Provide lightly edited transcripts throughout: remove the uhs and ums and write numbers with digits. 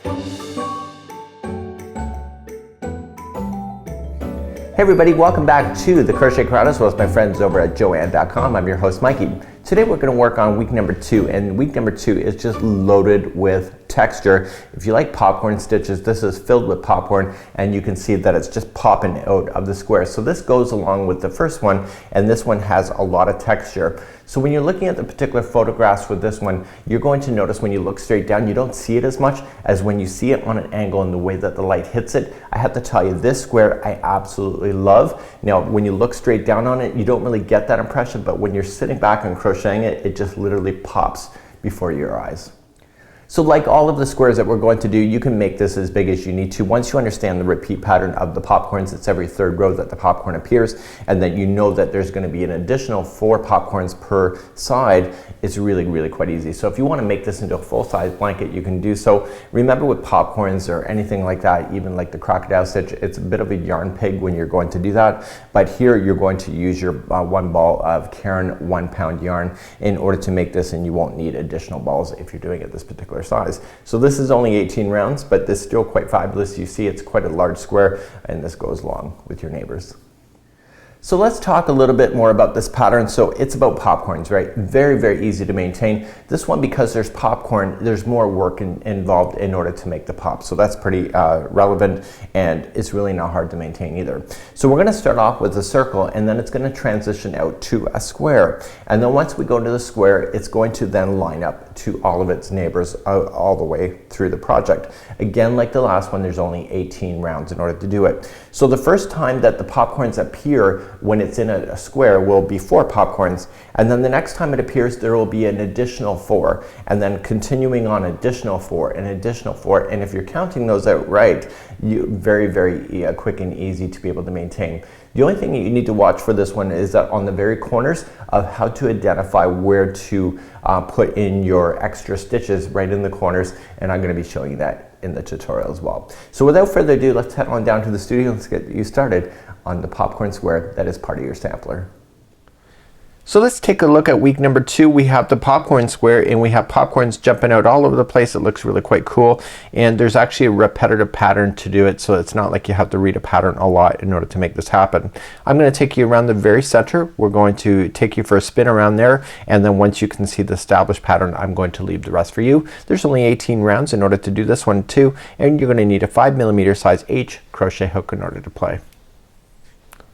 Hey everybody, welcome back to the Crochet Crowd as well as my friends over at Joanne.com. I'm your host Mikey. Today we're going to work on week number 2, and week number 2 is just loaded with texture. If you like popcorn stitches, this is filled with popcorn, and you can see that it's just popping out of the square. So this goes along with the first one, and this one has a lot of texture. So when you're looking at the particular photographs with this one, you're going to notice when you look straight down, you don't see it as much as when you see it on an angle and the way that the light hits it. I have to tell you, this square I absolutely love. Now when you look straight down on it, you don't really get that impression, but when you're sitting back and crocheting it, it just literally pops before your eyes. So like all of the squares that we're going to do, you can make this as big as you need to. Once you understand the repeat pattern of the popcorns, it's every third row that the popcorn appears, and then you know that there's going to be an additional 4 popcorns per side. It's really quite easy. So if you want to make this into a full-size blanket, you can do so. Remember, with popcorns or anything like that, even like the crocodile stitch, it's a bit of a yarn pig when you're going to do that. But here you're going to use your 1 ball of Caron 1-pound yarn in order to make this, and you won't need additional balls if you're doing it this particular size. So this is only 18 rounds, but this is still quite fabulous. You see it's quite a large square, and this goes along with your neighbors. So let's talk a little bit more about this pattern. So it's about popcorns, right? Very easy to maintain. This one, because there's popcorn, there's more work involved in order to make the pop. So that's pretty relevant, and it's really not hard to maintain either. So we're going to start off with a circle, and then it's going to transition out to a square. And then once we go to the square, it's going to then line up to all of its neighbors all the way through the project. Again, like the last one, there's only 18 rounds in order to do it. So the first time that the popcorns appear when it's in a square will be 4 popcorns, and then the next time it appears there will be an additional 4, and then continuing on additional 4 and additional 4, and if you're counting those out right, very quick and easy to be able to maintain. The only thing you need to watch for this one is that on the very corners of how to identify where to put in your extra stitches right in the corners, and I'm going to be showing you that in the tutorial as well. So without further ado, let's head on down to the studio and let's get you started on the popcorn square that is part of your sampler. So let's take a look at week number 2. We have the popcorn square, and we have popcorns jumping out all over the place. It looks really quite cool, and there's actually a repetitive pattern to do it, so it's not like you have to read a pattern a lot in order to make this happen. I'm going to take you around the very center. We're going to take you for a spin around there, and then once you can see the established pattern, I'm going to leave the rest for you. There's only 18 rounds in order to do this one too, and you're going to need a 5mm size H crochet hook in order to play.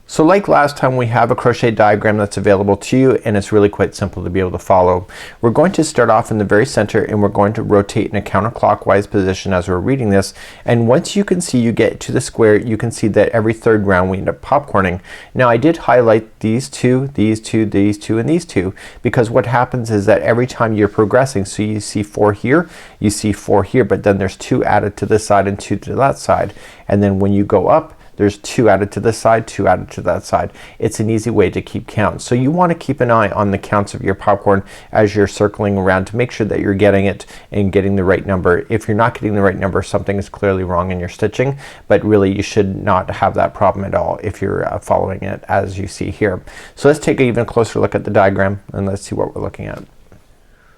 So like last time, we have a crochet diagram that's available to you, and it's really quite simple to be able to follow. We're going to start off in the very center, and we're going to rotate in a counterclockwise position as we're reading this, and once you can see you get to the square, you can see that every third round we end up popcorning. Now I did highlight these 2, these 2, these 2, and these 2, because what happens is that every time you're progressing, so you see 4 here, you see 4 here, but then there's 2 added to this side and 2 to that side, and then when you go up, there's 2 added to this side, 2 added to that side. It's an easy way to keep count. So you want to keep an eye on the counts of your popcorn as you're circling around to make sure that you're getting it and getting the right number. If you're not getting the right number, something is clearly wrong in your stitching, but really you should not have that problem at all if you're following it as you see here. So let's take an even closer look at the diagram, and let's see what we're looking at.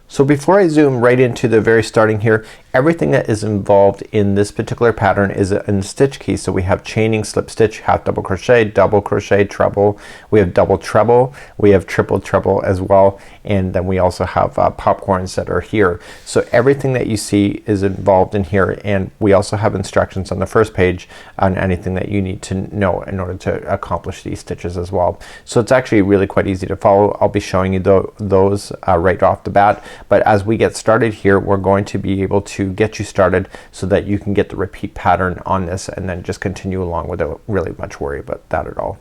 So before I zoom right into the very starting here, everything that is involved in this particular pattern is in stitch key. So we have chaining, slip stitch, half double crochet, treble, we have double treble, we have triple treble as well, and then we also have popcorns that are here. So everything that you see is involved in here, and we also have instructions on the first page on anything that you need to know in order to accomplish these stitches as well. So it's actually really quite easy to follow. I'll be showing you those right off the bat. But as we get started here, we're going to be able to get you started so that you can get the repeat pattern on this and then just continue along without really much worry about that at all.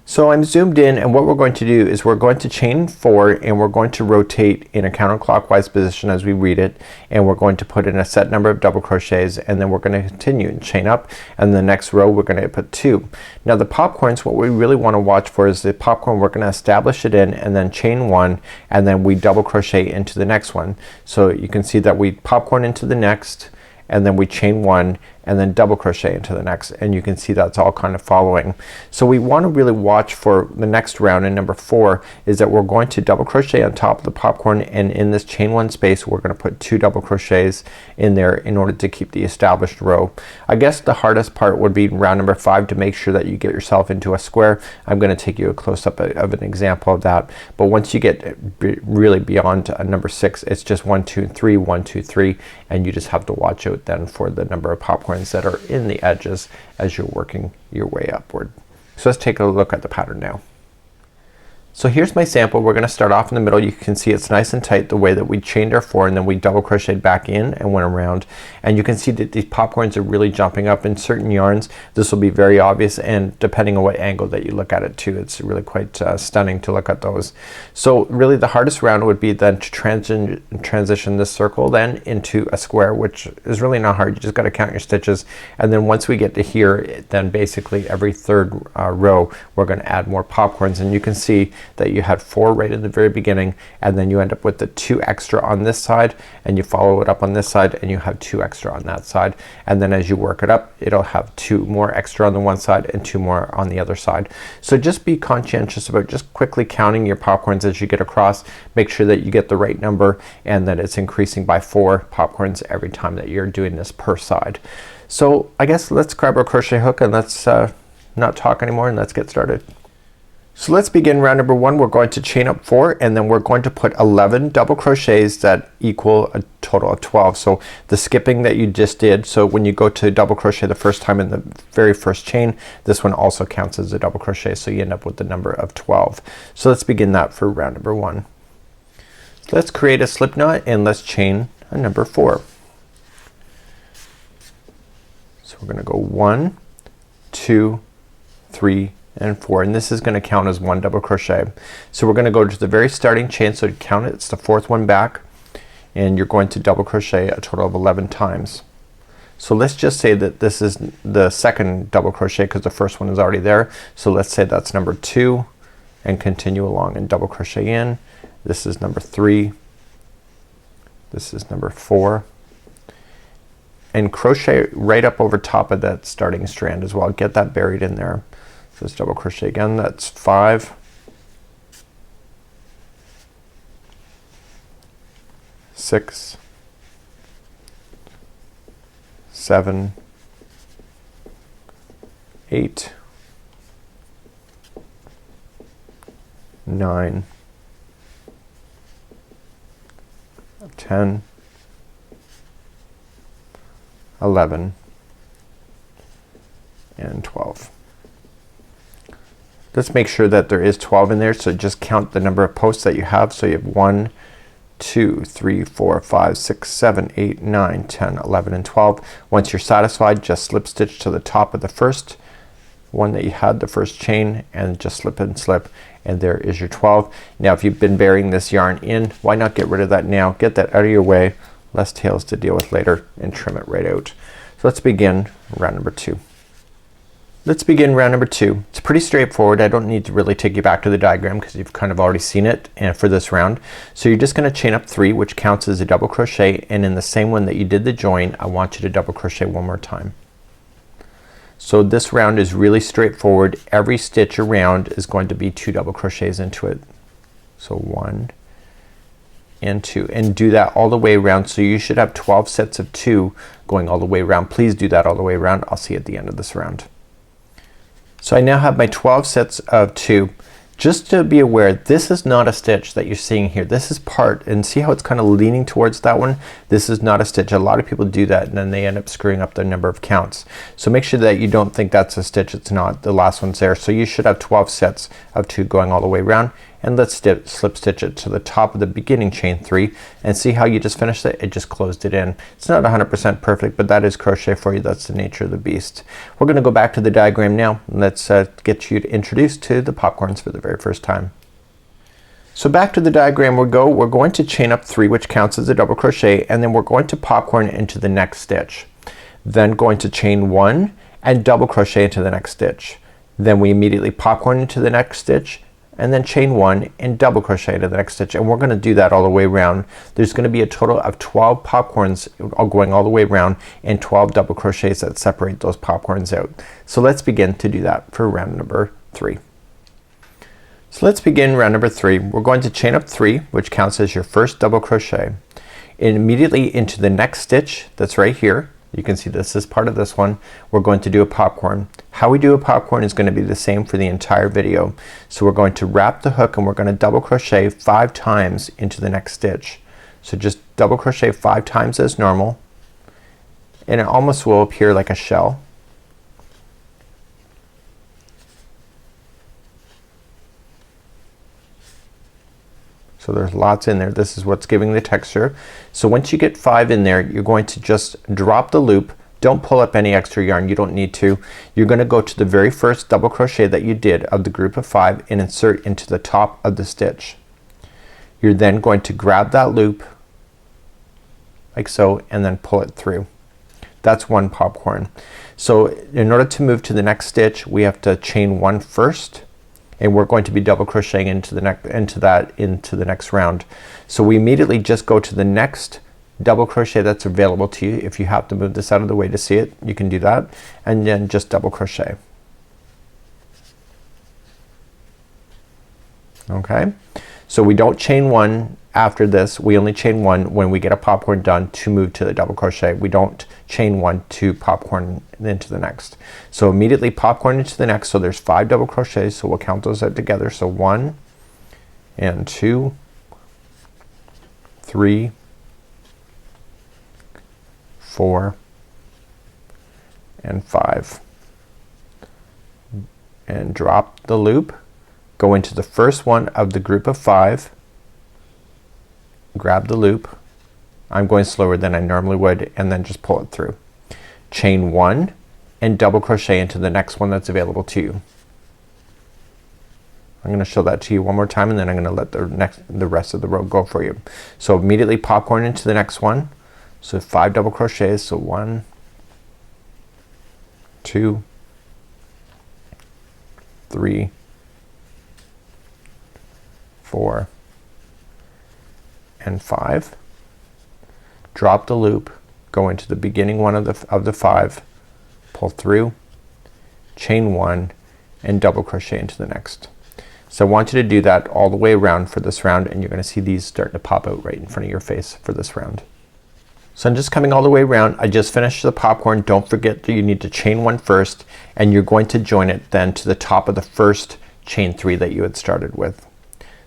So I'm zoomed in, and what we're going to do is we're going to chain 4, and we're going to rotate in a counterclockwise position as we read it, and we're going to put in a set number of double crochets, and then we're going to continue and chain up, and the next row we're going to put 2. Now the popcorns, what we really want to watch for is the popcorn. We're going to establish it in and then chain 1, and then we double crochet into the next one. So you can see that we popcorn into the next, and then we chain 1, and then double crochet into the next, and you can see that's all kind of following. So we want to really watch for the next round in number 4 is that we're going to double crochet on top of the popcorn, and in this chain 1 space we're going to put 2 double crochets in there in order to keep the established row. I guess the hardest part would be round number 5 to make sure that you get yourself into a square. I'm going to take you a close-up of an example of that, but once you get really beyond number 6, it's just 1 2 3 1 2 3, and you just have to watch out then for the number of popcorns that are in the edges as you're working your way upward. So let's take a look at the pattern now. So here's my sample. We're gonna start off in the middle. You can see it's nice and tight the way that we chained our 4 and then we double crocheted back in and went around, and you can see that these popcorns are really jumping up. In certain yarns this will be very obvious, and depending on what angle that you look at it too, it's really quite stunning to look at those. So really the hardest round would be then to transition this circle then into a square, which is really not hard. You just got to count your stitches, and then once we get to here, then basically every third row we're going to add more popcorns, and you can see that you had 4 right in the very beginning, and then you end up with the 2 extra on this side, and you follow it up on this side and you have 2 extra on that side, and then as you work it up it'll have 2 more extra on the one side and 2 more on the other side. So just be conscientious about just quickly counting your popcorns as you get across. Make sure that you get the right number and that it's increasing by 4 popcorns every time that you're doing this per side. So I guess let's grab our crochet hook and let's not talk anymore and let's get started. So let's begin round number 1. We're going to chain up 4 and then we're going to put 11 double crochets that equal a total of 12. So the skipping that you just did, so when you go to double crochet the first time in the very first chain, this one also counts as a double crochet, so you end up with the number of 12. So let's begin that for round number 1. Let's create a slip knot and let's chain a number 4. So we're gonna go 1 2 3 and 4, and this is going to count as 1 double crochet. So we're going to go to the very starting chain, so to count it, it's the 4th one back, and you're going to double crochet a total of 11 times. So let's just say that this is the second double crochet because the first one is already there. So let's say that's number 2 and continue along and double crochet in. This is number 3, this is number 4, and crochet right up over top of that starting strand as well. Get that buried in there. So let's double crochet again. That's 5, 6, 7, 8, 9, 10, 11, and 12. Let's make sure that there is 12 in there, so just count the number of posts that you have. So you have 1 2 3 4 5 6 7 8 9 10 11 and 12. Once you're satisfied, just slip stitch to the top of the first one that you had, the first chain, and just slip and slip, and there is your 12. Now if you've been burying this yarn in, why not get rid of that now? Get that out of your way, less tails to deal with later, and trim it right out. So let's begin round number 2. Let's begin round number 2. It's pretty straightforward. I don't need to really take you back to the diagram because you've kind of already seen it and for this round. So you're just gonna chain up 3, which counts as a double crochet, and in the same one that you did the join, I want you to double crochet one more time. So this round is really straightforward. Every stitch around is going to be 2 double crochets into it. So 1 and 2, and do that all the way around. So you should have 12 sets of 2 going all the way around. Please do that all the way around. I'll see you at the end of this round. So I now have my 12 sets of 2. Just to be aware, this is not a stitch that you're seeing here. This is part, and see how it's kind of leaning towards that one? This is not a stitch. A lot of people do that and then they end up screwing up the number of counts. So make sure that you don't think that's a stitch. It's not. The last one's there. So you should have 12 sets of 2 going all the way around, and let's slip stitch it to the top of the beginning chain 3, and see how you just finished it? It just closed it in. It's not 100% perfect, but that is crochet for you. That's the nature of the beast. We're gonna go back to the diagram now. Let's get you introduced to the popcorns for the very first time. So back to the diagram we go. We're going to chain up 3, which counts as a double crochet, and then we're going to popcorn into the next stitch. Then going to chain 1 and double crochet into the next stitch. Then we immediately popcorn into the next stitch, and then chain 1 and double crochet to the next stitch, and we're gonna do that all the way around. There's gonna be a total of 12 popcorns going all the way around and 12 double crochets that separate those popcorns out. So let's begin to do that for round number 3. So let's begin round number 3. We're going to chain up 3, which counts as your first double crochet, and immediately into the next stitch that's right here. You can see this is part of this one. We're going to do a popcorn. How we do a popcorn is going to be the same for the entire video. So we're going to wrap the hook and we're going to double crochet 5 times into the next stitch. So just double crochet 5 times as normal, and it almost will appear like a shell. So there's lots in there. This is what's giving the texture. So once you get 5 in there, you're going to just drop the loop. Don't pull up any extra yarn. You don't need to. You're gonna go to the very first double crochet that you did of the group of 5 and insert into the top of the stitch. You're then going to grab that loop like so and then pull it through. That's one popcorn. So in order to move to the next stitch, we have to chain 1 first, and we're going to be double crocheting into the next round. So we immediately just go to the next double crochet that's available to you. If you have to move this out of the way to see it, you can do that, and then just double crochet. Okay, so we don't chain 1 after this. We only chain 1 when we get a popcorn done to move to the double crochet. We don't chain 1 to popcorn into the next. So immediately popcorn into the next. So there's 5 double crochets, so we'll count those out together. So 1 and 2, 3, 4 and 5, and drop the loop, go into the first one of the group of 5, grab the loop. I'm going slower than I normally would, and then just pull it through. Chain 1 and double crochet into the next one that's available to you. I'm gonna show that to you one more time, and then I'm gonna let the rest of the row go for you. So immediately popcorn into the next one. So 5 double crochets. So 1, 2, 3, 4 and 5. Drop the loop, go into the beginning one of the 5, pull through, chain 1 and double crochet into the next. So I want you to do that all the way around for this round, and you're gonna see these starting to pop out right in front of your face for this round. So I'm just coming all the way around. I just finished the popcorn. Don't forget that you need to chain 1 first, and you're going to join it then to the top of the first chain 3 that you had started with.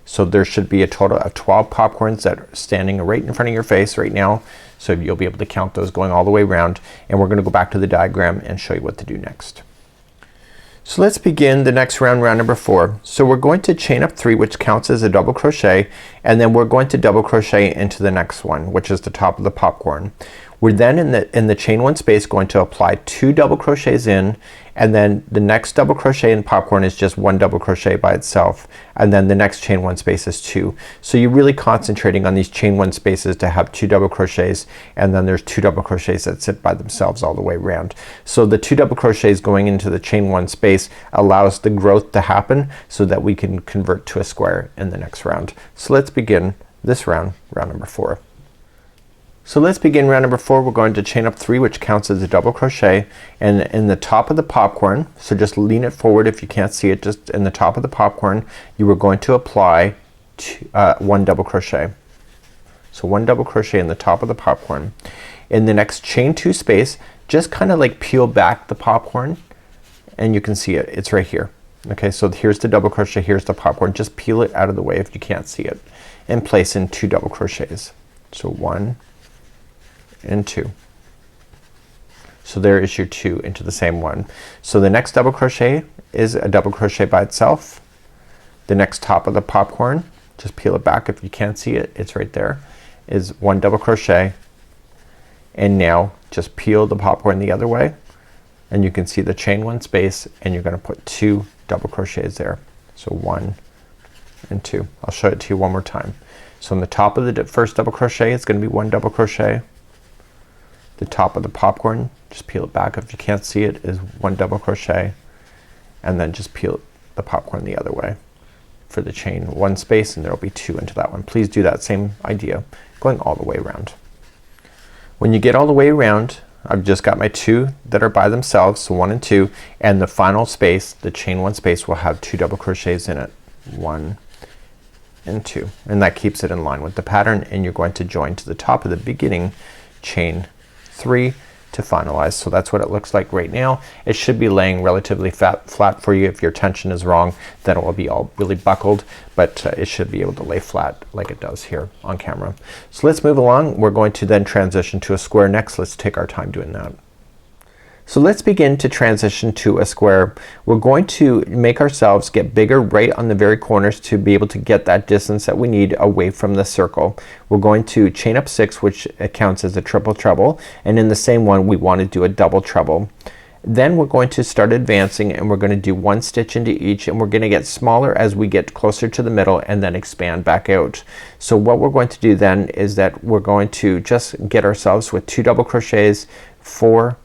So there should be a total of 12 popcorns that are standing right in front of your face right now. So you'll be able to count those going all the way around, and we're gonna go back to the diagram and show you what to do next. So let's begin the next round, round number 4. So we're going to chain up 3, which counts as a double crochet, and then we're going to double crochet into the next one, which is the top of the popcorn. We're then in the chain 1 space going to apply 2 double crochets in, and then the next double crochet in popcorn is just 1 double crochet by itself, and then the next chain 1 space is 2. So you're really concentrating on these chain 1 spaces to have 2 double crochets, and then there's 2 double crochets that sit by themselves all the way around. So the 2 double crochets going into the chain 1 space allows the growth to happen so that we can convert to a square in the next round. So let's begin this round, round number 4. So let's begin round number 4. We're going to chain up 3, which counts as a double crochet, and in the top of the popcorn, so just lean it forward if you can't see it, just in the top of the popcorn you are going to apply 1 double crochet. So 1 double crochet in the top of the popcorn. In the next chain 2 space, just kind of like peel back the popcorn, and you can see it. It's right here. Okay, so here's the double crochet, here's the popcorn. Just peel it out of the way if you can't see it, and place in 2 double crochets. So 1 and 2. So there is your 2 into the same one. So the next double crochet is a double crochet by itself. The next top of the popcorn, just peel it back if you can't see it, it's right there, is 1 double crochet, and now just peel the popcorn the other way, and you can see the chain 1 space, and you're gonna put 2 double crochets there. So 1 and 2. I'll show it to you one more time. So on the top of the first double crochet it's gonna be 1 double crochet. The top of the popcorn, just peel it back if you can't see it, is 1 double crochet, and then just peel the popcorn the other way. for the chain one space, and there will be two into that one. Please do that same idea going all the way around. When you get all the way around, I've just got my two that are by themselves, so 1 and 2, and the final space, the chain one space, will have 2 double crochets in it, 1 and 2, and that keeps it in line with the pattern. And you're going to join to the top of the beginning chain 3 to finalize. So that's what it looks like right now. It should be laying relatively flat for you. If your tension is wrong, then it will be all really buckled, but it should be able to lay flat like it does here on camera. So let's move along. We're going to then transition to a square next. Let's take our time doing that. So let's begin to transition to a square. We're going to make ourselves get bigger right on the very corners to be able to get that distance that we need away from the circle. We're going to chain up 6, which counts as a triple treble, and in the same one we want to do a double treble. Then we're going to start advancing, and we're going to do 1 stitch into each, and we're going to get smaller as we get closer to the middle and then expand back out. So what we're going to do then is that we're going to just get ourselves with 2 double crochets, 4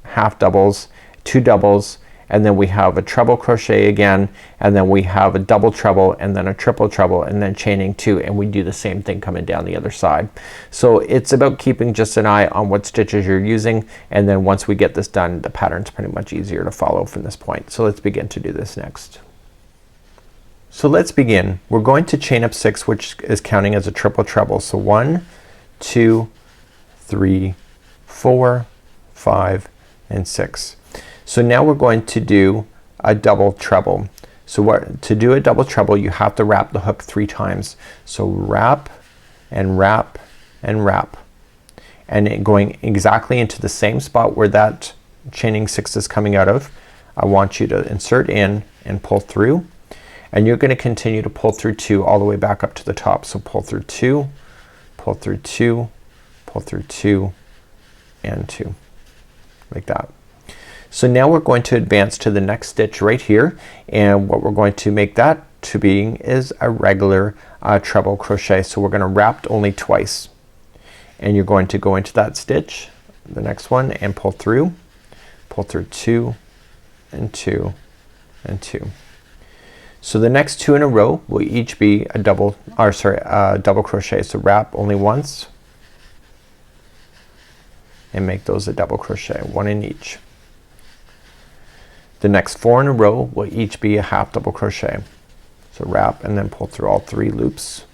half doubles, 2 doubles, and then we have a treble crochet again, and then we have a double treble, and then a triple treble, and then chaining 2, and we do the same thing coming down the other side. So it's about keeping just an eye on what stitches you're using, and then once we get this done, the pattern's pretty much easier to follow from this point. So let's begin to do this next. So let's begin. We're going to chain up 6, which is counting as a triple treble. So 1, 2, 3, 4, 5, and 6. So now we're going to do a double treble. So to do a double treble, you have to wrap the hook 3 times. So wrap and wrap and wrap, and going exactly into the same spot where that chaining 6 is coming out of. I want you to insert in and pull through, and you're going to continue to pull through 2 all the way back up to the top. So pull through 2, pull through 2, pull through 2, and 2, like that. So now we're going to advance to the next stitch right here, and what we're going to make that to be is a regular treble crochet. So we're gonna wrap only twice, and you're going to go into that stitch, the next one, and pull through 2 and 2 and 2. So the next 2 in a row will each be a double crochet. So wrap only once and make those a double crochet, 1 in each. The next 4 in a row will each be a half double crochet. So wrap and then pull through all 3 loops.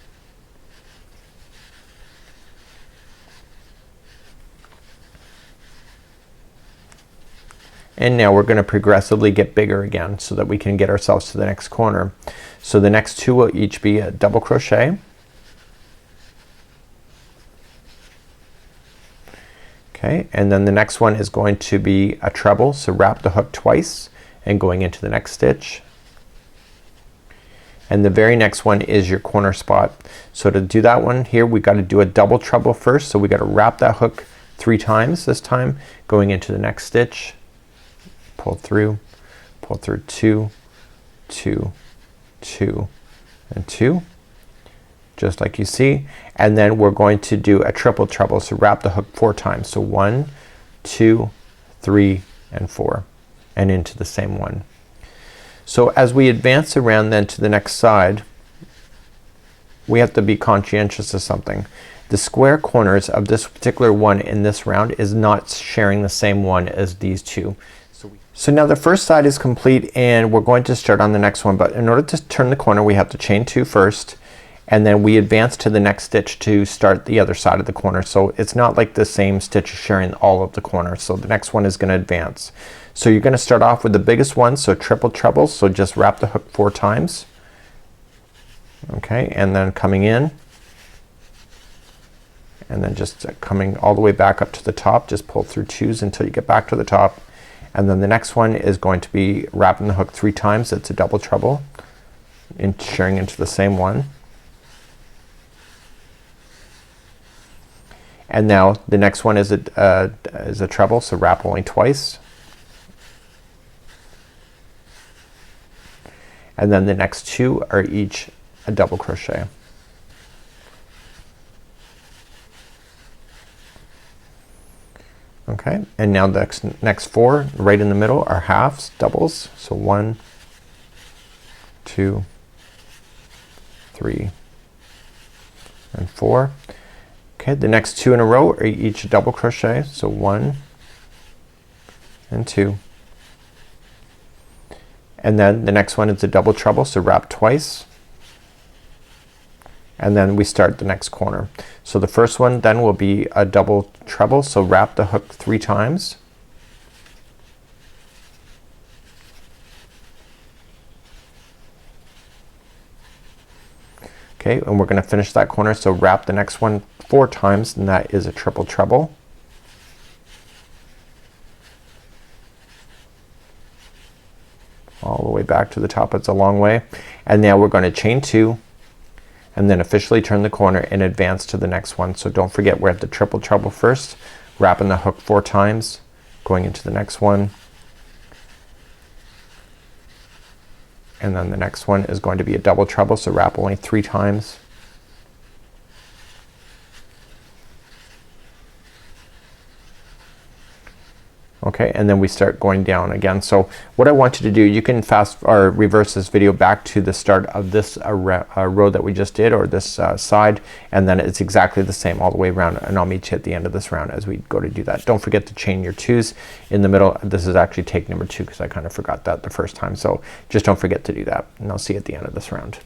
And now we're gonna progressively get bigger again so that we can get ourselves to the next corner. So the next 2 will each be a double crochet. Okay, and then the next one is going to be a treble. So wrap the hook twice and going into the next stitch. And the very next one is your corner spot. So to do that one here, we got to do a double treble first. So we got to wrap that hook 3 times this time, going into the next stitch, pull through 2, 2, 2, and 2, just like you see. And then we're going to do a triple treble. So wrap the hook 4 times. So 1, 2, 3, and 4, and into the same one. So as we advance around then to the next side, we have to be conscientious of something. The square corners of this particular one in this round is not sharing the same one as these 2. So now the first side is complete, and we're going to start on the next one, but in order to turn the corner we have to chain 2 first, and then we advance to the next stitch to start the other side of the corner. So it's not like the same stitch is sharing all of the corners. So the next one is gonna advance. So you're gonna start off with the biggest one, so triple trebles. So just wrap the hook 4 times. Okay, and then coming in, and then just coming all the way back up to the top, just pull through 2s until you get back to the top. And then the next one is going to be wrapping the hook 3 times. It's a double treble and sharing into the same one. And now the next one is a treble, so wrap only twice. And then the next 2 are each a double crochet. Okay, and now the next 4 right in the middle are halves, doubles. So 1, 2, 3 and 4. Okay, the next 2 in a row are each double crochet, so 1 and 2, and then the next one is a double treble, so wrap twice, and then we start the next corner. So the first one then will be a double treble, so wrap the hook 3 times, okay, and we're gonna finish that corner, so wrap the next one 4 times, and that is a triple treble. All the way back to the top, it's a long way, and now we're going to chain 2 and then officially turn the corner and advance to the next one. So don't forget, we're at the triple treble first, wrapping the hook 4 times, going into the next one, and then the next one is going to be a double treble, so wrap only 3 times, okay, and then we start going down again. So what I want you to do, you can fast or reverse this video back to the start of this row that we just did, or this side, and then it's exactly the same all the way around, and I'll meet you at the end of this round as we go to do that. Don't forget to chain your 2s in the middle. This is actually take number 2 because I kind of forgot that the first time, so just don't forget to do that, and I'll see you at the end of this round.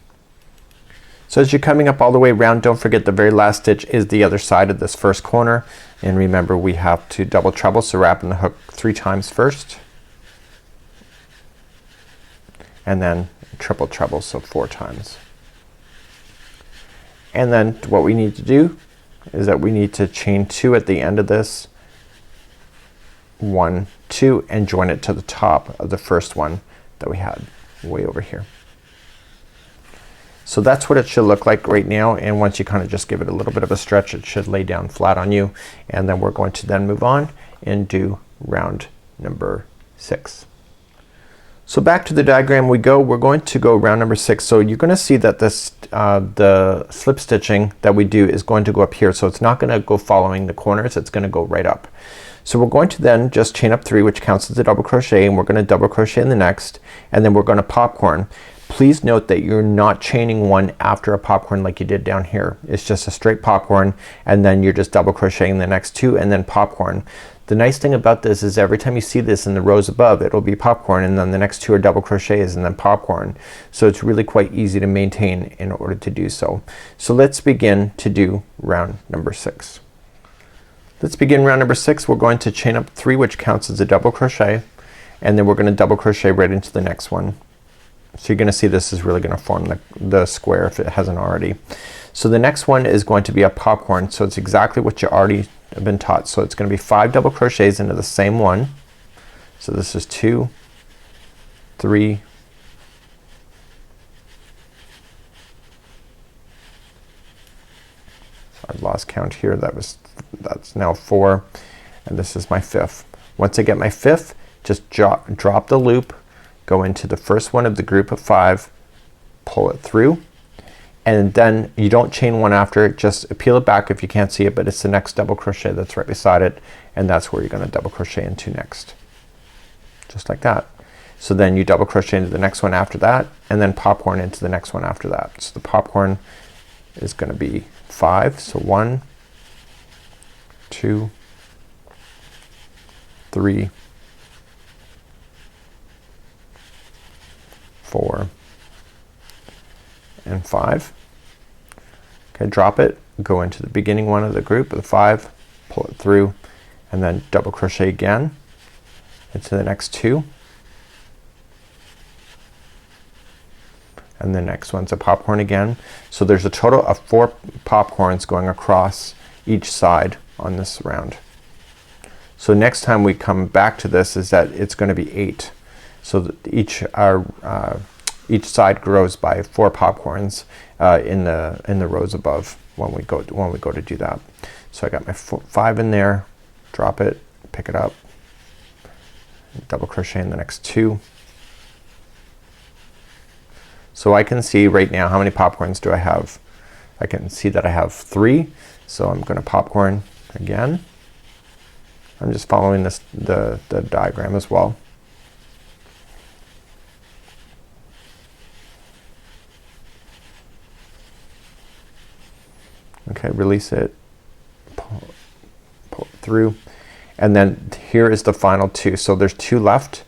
So as you're coming up all the way around, don't forget the very last stitch is the other side of this first corner, and remember we have to double treble, so wrap in the hook 3 times first, and then triple treble, so 4 times. And then what we need to do is that we need to chain 2 at the end of this, 1, 2, and join it to the top of the first one that we had way over here. So that's what it should look like right now, and once you kind of just give it a little bit of a stretch, it should lay down flat on you, and then we're going to then move on and do round number 6. So back to the diagram we go. We're going to go round number 6. So you're gonna see that this the slip stitching that we do is going to go up here, so it's not gonna go following the corners, it's gonna go right up. So we're going to then just chain up 3, which counts as a double crochet, and we're gonna double crochet in the next, and then we're gonna popcorn. Please note that you're not chaining 1 after a popcorn like you did down here. It's just a straight popcorn, and then you're just double crocheting the next 2 and then popcorn. The nice thing about this is every time you see this in the rows above, it'll be popcorn, and then the next 2 are double crochets and then popcorn. So it's really quite easy to maintain in order to do so. So let's begin to do round number 6. Let's begin round number 6. We're going to chain up 3, which counts as a double crochet, and then we're gonna double crochet right into the next one. So you're gonna see this is really gonna form the square if it hasn't already. So the next one is going to be a popcorn, so it's exactly what you already have been taught. So it's gonna be 5 double crochets into the same one. So this is 2, 3, 've lost count here, that's now 4, and this is my 5th. Once I get my 5th, just drop the loop, go into the first one of the group of 5, pull it through, and then you don't chain 1 after it, just peel it back if you can't see it, but it's the next double crochet that's right beside it, and that's where you're gonna double crochet into next, just like that. So then you double crochet into the next one after that, and then popcorn into the next one after that. So the popcorn is gonna be 5, so 1, 2, 3, 4, and 5. Okay, drop it, go into the beginning one of the group of the 5, pull it through, and then double crochet again into the next 2, and the next one's a popcorn again. So there's a total of 4 popcorns going across each side on this round. So next time we come back to this is that it's going to be 8. So that each side grows by 4 popcorns in the rows above when we go to do that. So I got my 5 in there, drop it, pick it up, double crochet in the next 2. So I can see right now how many popcorns do I have. I can see that I have 3, so I'm gonna popcorn again. I'm just following the diagram as well. Okay, release it, pull it through, and then here is the final two. So there's two left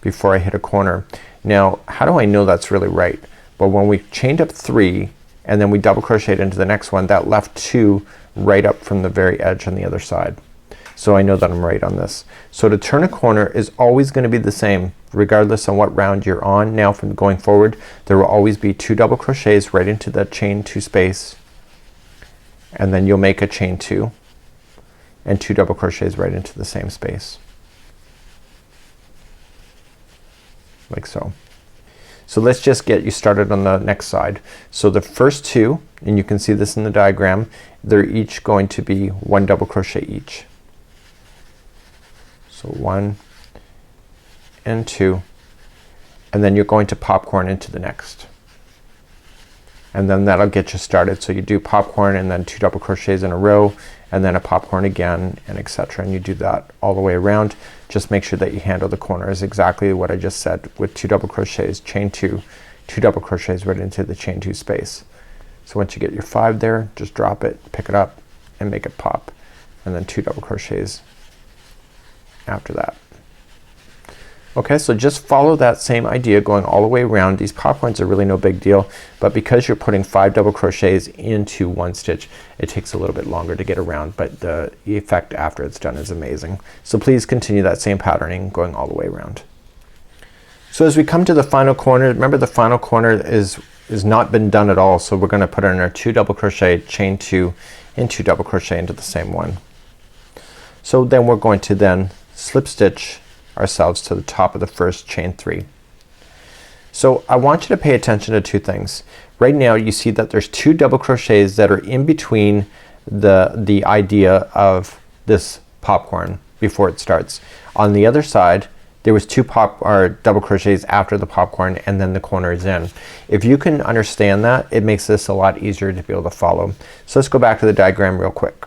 before I hit a corner. Now how do I know that's really right? Well, when we chained up 3 and then we double crocheted into the next one, that left 2 right up from the very edge on the other side. So I know that I'm right on this. So to turn a corner is always gonna be the same regardless on what round you're on. Now from going forward, there will always be 2 double crochets right into that chain 2 space, and then you'll make a chain 2 and 2 double crochets right into the same space, like so. So let's just get you started on the next side. So the first 2, and you can see this in the diagram, they're each going to be 1 double crochet each. So 1 and 2, and then you're going to popcorn into the next, and then that'll get you started. So you do popcorn and then 2 double crochets in a row, and then a popcorn again, and etc. And you do that all the way around. Just make sure that you handle the corners exactly what I just said with 2 double crochets, chain 2, 2 double crochets right into the chain 2 space. So once you get your 5 there, just drop it, pick it up, and make it pop, and then 2 double crochets after that. Okay, so just follow that same idea going all the way around. These popcorns are really no big deal, but because you're putting 5 double crochets into 1 stitch, it takes a little bit longer to get around, but the effect after it's done is amazing. So please continue that same patterning going all the way around. So as we come to the final corner, remember the final corner is not been done at all, so we're gonna put in our 2 double crochet, chain 2, and 2 double crochet into the same one. So then we're going to then slip stitch ourselves to the top of the first chain 3. So I want you to pay attention to 2 things. Right now you see that there's 2 double crochets that are in between the idea of this popcorn before it starts. On the other side there was 2 double crochets after the popcorn, and then the corner is in. If you can understand that, it makes this a lot easier to be able to follow. So let's go back to the diagram real quick.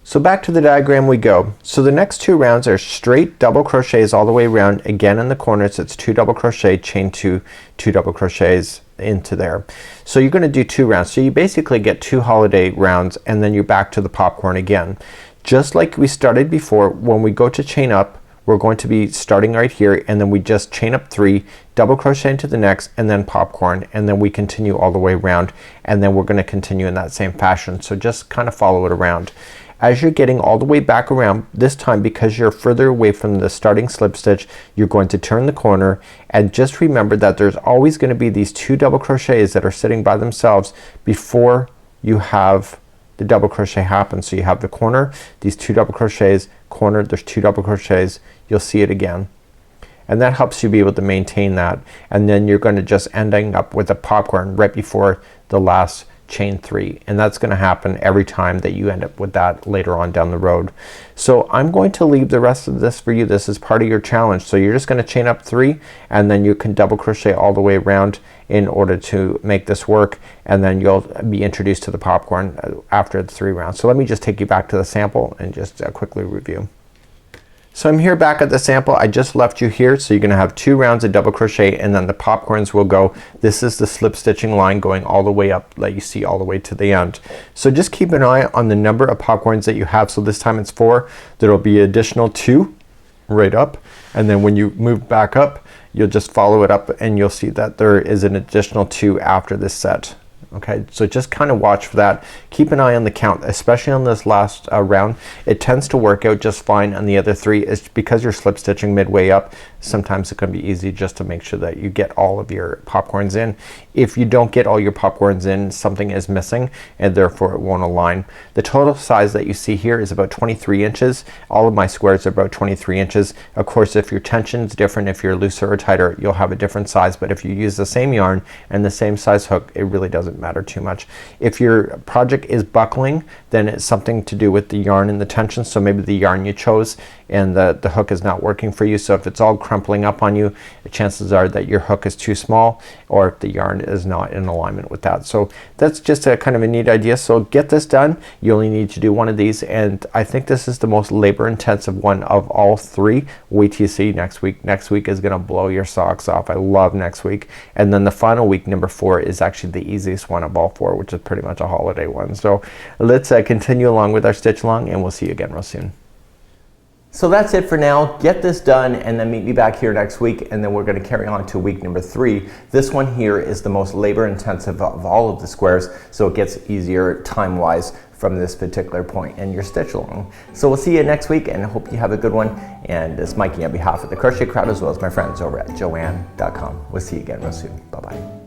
So back to the diagram we go. So the next 2 rounds are straight double crochets all the way around. Again in the corners it's 2 double crochet, chain 2, 2 double crochets into there. So you're gonna do 2 rounds. So you basically get 2 holiday rounds, and then you're back to the popcorn again. Just like we started before, when we go to chain up, we're going to be starting right here, and then we just chain up 3, double crochet into the next, and then popcorn, and then we continue all the way around, and then we're gonna continue in that same fashion. So just kind of follow it around. As you're getting all the way back around, this time because you're further away from the starting slip stitch, you're going to turn the corner, and just remember that there's always going to be these 2 double crochets that are sitting by themselves before you have the double crochet happen. So you have the corner, these 2 double crochets, corner, there's 2 double crochets, you'll see it again, and that helps you be able to maintain that. And then you're going to just ending up with a popcorn right before the last chain 3, and that's gonna happen every time that you end up with that later on down the road. So I'm going to leave the rest of this for you. This is part of your challenge. So you're just gonna chain up 3, and then you can double crochet all the way around in order to make this work, and then you'll be introduced to the popcorn after the 3 rounds. So let me just take you back to the sample and just quickly review. So I'm here back at the sample. I just left you here. So you're gonna have 2 rounds of double crochet, and then the popcorns will go. This is the slip stitching line going all the way up, like you see all the way to the end. So just keep an eye on the number of popcorns that you have. So this time it's 4. There will be additional 2 right up, and then when you move back up you'll just follow it up, and you'll see that there is an additional 2 after this set. Okay, so just kind of watch for that. Keep an eye on the count, especially on this last round. It tends to work out just fine on the other 3. It's because you're slip stitching midway up. Sometimes it can be easy just to make sure that you get all of your popcorns in. If you don't get all your popcorns in, something is missing, and therefore it won't align. The total size that you see here is about 23 inches. All of my squares are about 23 inches. Of course, if your tension is different, if you're looser or tighter, you'll have a different size, but if you use the same yarn and the same size hook, it really doesn't matter too much. If your project is buckling, then it's something to do with the yarn and the tension. So maybe the yarn you chose and the hook is not working for you. So if it's all crumpling up on you, the chances are that your hook is too small, or if the yarn is not in alignment with that. So that's just a kind of a neat idea. So get this done. You only need to do one of these, and I think this is the most labor intensive one of all three. Wait till you see next week. Next week is gonna blow your socks off. I love next week. And then the final week, number 4, is actually the easiest one of all 4, which is pretty much a holiday one. So let's continue along with our stitch along, and we'll see you again real soon. So that's it for now. Get this done and then meet me back here next week, and then we're going to carry on to week number 3. This one here is the most labor intensive of all of the squares, so it gets easier time wise from this particular point in your stitch along. So we'll see you next week, and I hope you have a good one. And it's Mikey on behalf of the Crochet Crowd, as well as my friends over at Joanne.com. We'll see you again real soon. Bye bye.